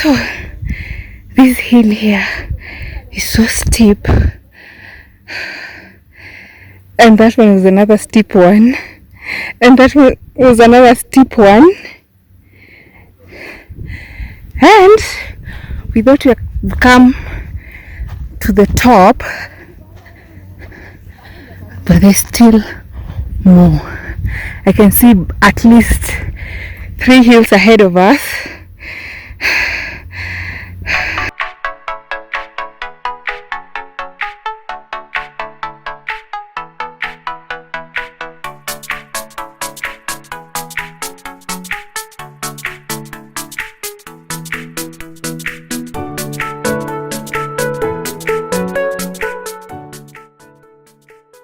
So this hill here is so steep, and that one was another steep one, and that one was another steep one, and we thought we had come to the top, but there's still more. I can see at least 3 hills ahead of us.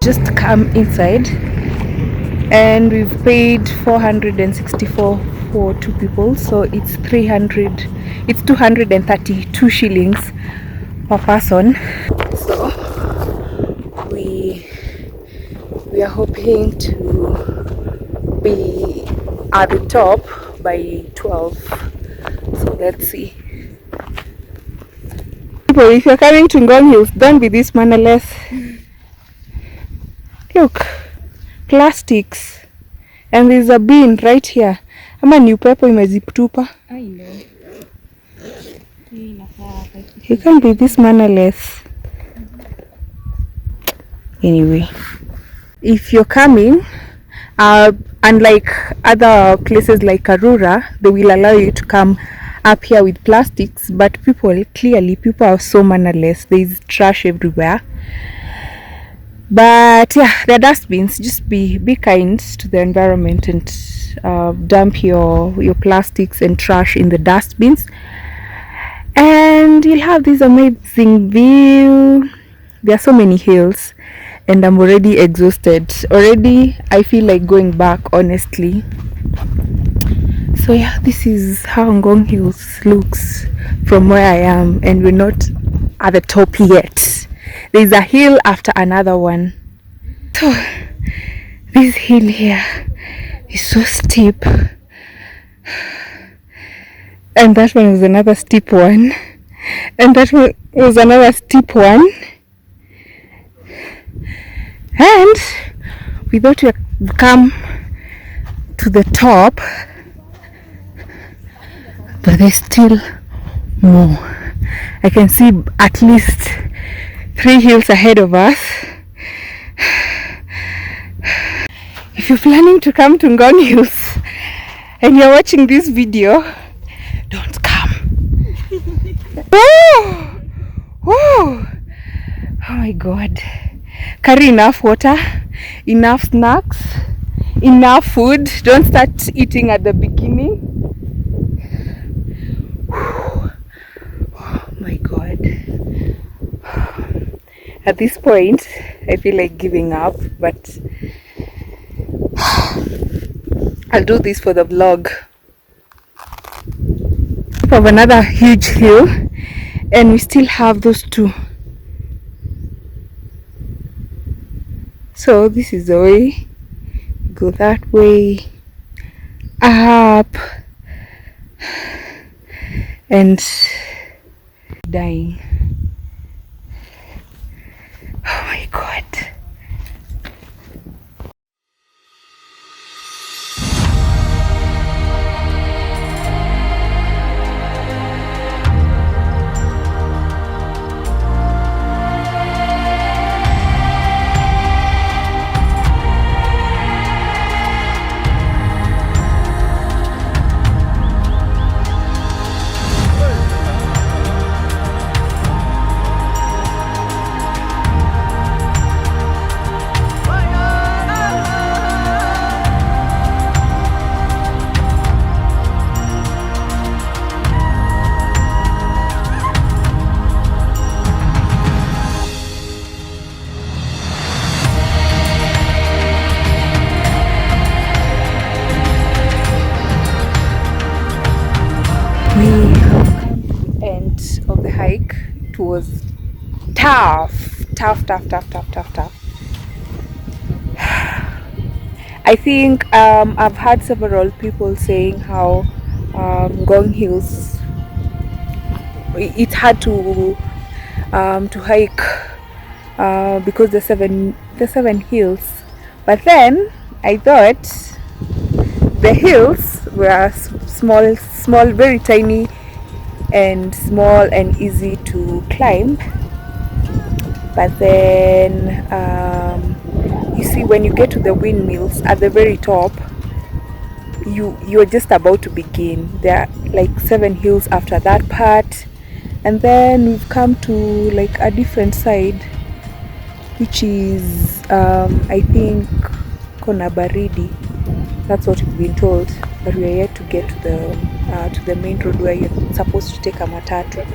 Just come inside, and we've paid 464 for 2 people, so it's 232 shillings per person. So we are hoping to be at the top by 12. So let's see. People, if you're coming to Ngong Hills, don't be this mannerless. Look, plastics, and there's a bin right here. Ama ni upepo imezitupa. I know. You can't be this mannerless. Anyway, if you're coming, unlike other places like Karura, they will allow you to come up here with plastics, but people are so mannerless. There's trash everywhere. But yeah, the dustbins, just be kind to the environment and dump your plastics and trash in the dustbins, and you'll have this amazing view. There are so many hills, and I'm already exhausted. Already I feel like going back, honestly. So yeah, this is how Ngong Hills looks from where I am, and we're not at the top yet. There's a hill after another one. So this hill here is so steep, and that one was another steep one, and that one was another steep one, and we thought we had come to the top, but there's still more. I can see at least 3 hills ahead of us. If you're planning to come to Ngong Hills and you're watching this video, don't come. Oh! Oh! Oh my god. Carry enough water, enough snacks, enough food. Don't start eating at the beginning. Oh my god. At this point, I feel like giving up, but I'll do this for the vlog. We have another huge hill, and we still have those 2. So this is the way. Go that way, up, and dying. Oh my god. Of the hike, it was tough. I think I've heard several people saying how Ngong Hills it's hard to hike because the seven hills. But then I thought the hills were small, very tiny and small and easy to climb. But then you see, when you get to the windmills at the very top, you're just about to begin. There are like 7 hills after that part, and then we've come to like a different side, which is I think Konabaridi. That's what we've been told, but we are yet to get to the main road where you're supposed to take a matatu.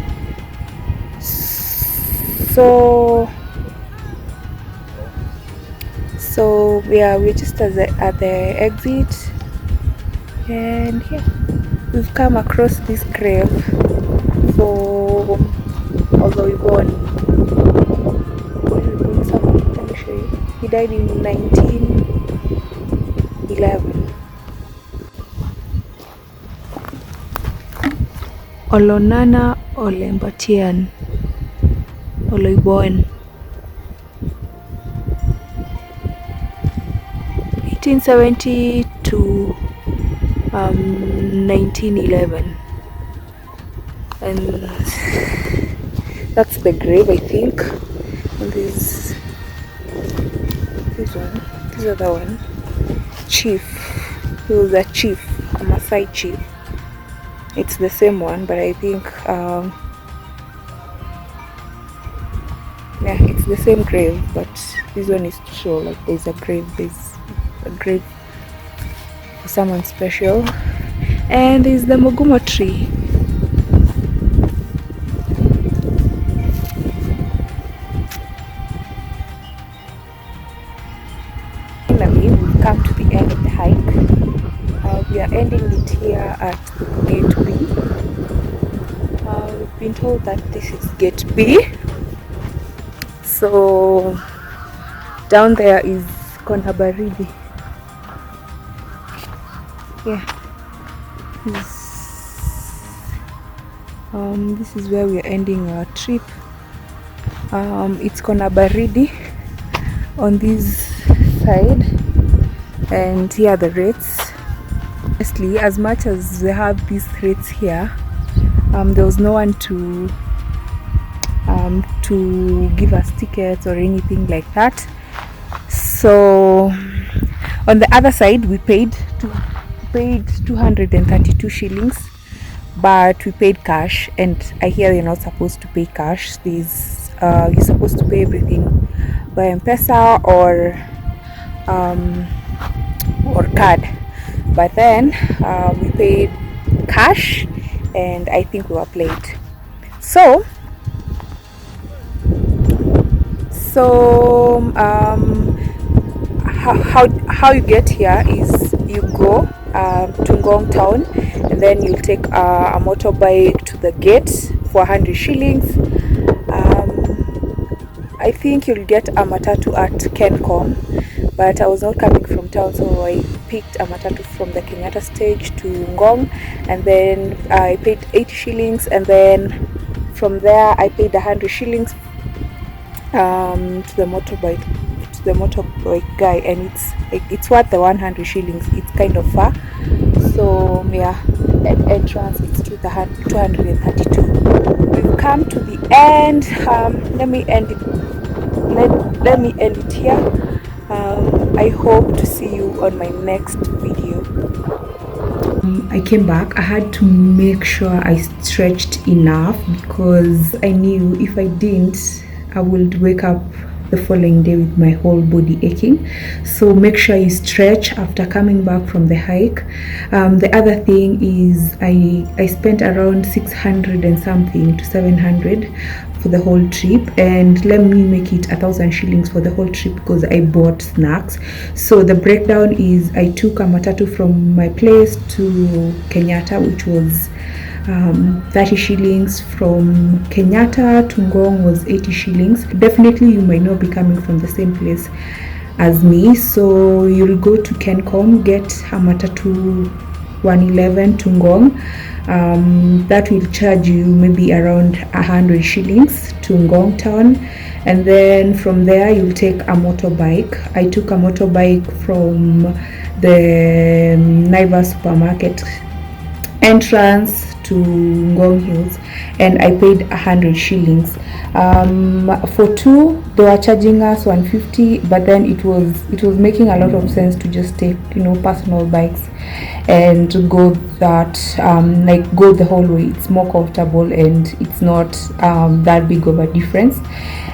So yeah, we're just at the exit, and yeah, we've come across this grave for Oloibon. Let me show you. He died in 1911. Olonana Olembatian Oloibon, 1870 to 1911, and that's the grave, I think. And this other one, chief. He was a chief, a Maasai chief. It's the same one, but I think yeah, it's the same grave, but this one is to show like there's a grave for someone special. And there's the Mogumo tree. Finally, we've come to the end of the hike. We are ending it here at Gate B. We've been told that this is Gate B. So down there is Konabaridi. Yeah. This is where we are ending our trip. It's Konabaridi on this side, and here are the rates. Honestly, as much as they have these rates here, there was no one to give us tickets or anything like that. So on the other side, we paid 232 shillings, but we paid cash, and I hear you're not supposed to pay cash. You're supposed to pay everything by M-Pesa or card. But then we paid cash, and I think we were played. So how you get here is you go to Ngong town, and then you'll take a motorbike to the gate for 100 shillings. I think you'll get a matatu at Kencom, but I was not coming from town, so I picked a matatu from the Kenyatta stage to Ngong, and then I paid 80 shillings, and then from there I paid 100 shillings to the motorbike guy, and it's worth the 100 shillings. It's kind of far, so yeah, at entrance it's 232. We've come to the end. Let me end it here. I hope to see you on my next video. I came back. I had to make sure I stretched enough, because I knew if I didn't, I would wake up the following day with my whole body aching. So make sure you stretch after coming back from the hike. The other thing is I spent around 600 and something to 700 for the whole trip, and let me make it 1,000 shillings for the whole trip because I bought snacks. So the breakdown is I took a matatu from my place to Kenyatta, which was 30 shillings. From Kenyatta to Ngong was 80 shillings. Definitely you might not be coming from the same place as me, so you'll go to Kencom, get a matatu 111 to Ngong. That will charge you maybe around 100 shillings to Ngong town, and then from there you'll take a motorbike. I took a motorbike from the Naivas supermarket entrance to Ngong Hills, and I paid 100 shillings. For two, they were charging us 150, but then it was making a lot of sense to just take, personal bikes and to go that go the whole way. It's more comfortable and it's not that big of a difference.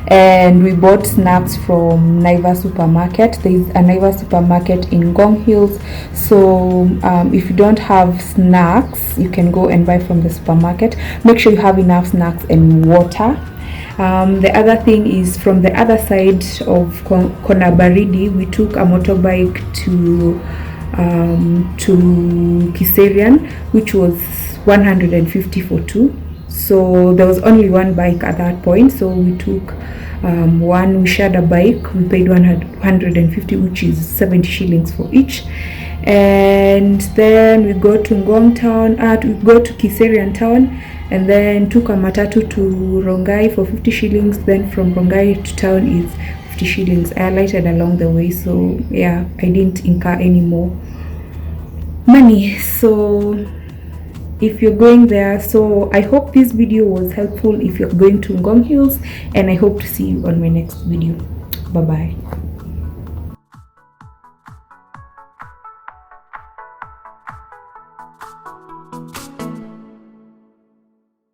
And we bought snacks from Naiva supermarket. There is a Naiva supermarket in Ngong Hills, so if you don't have snacks, you can go and buy from the supermarket. Make sure you have enough snacks and water. The other thing is, from the other side of Konabaridi, we took a motorbike to Kiserian, which was 150 for two. So there was only one bike at that point, so we took we shared a bike. We paid 150, which is 70 shillings for each. And then we go to Ngong town, we go to Kiserian town, and then took a matatu to Rongai for 50 shillings. Then from Rongai to town is 50 shillings. I alighted along the way, so yeah, I didn't incur any more money. So if you're going there, so I hope this video was helpful if you're going to Ngong Hills, and I hope to see you on my next video. Bye bye.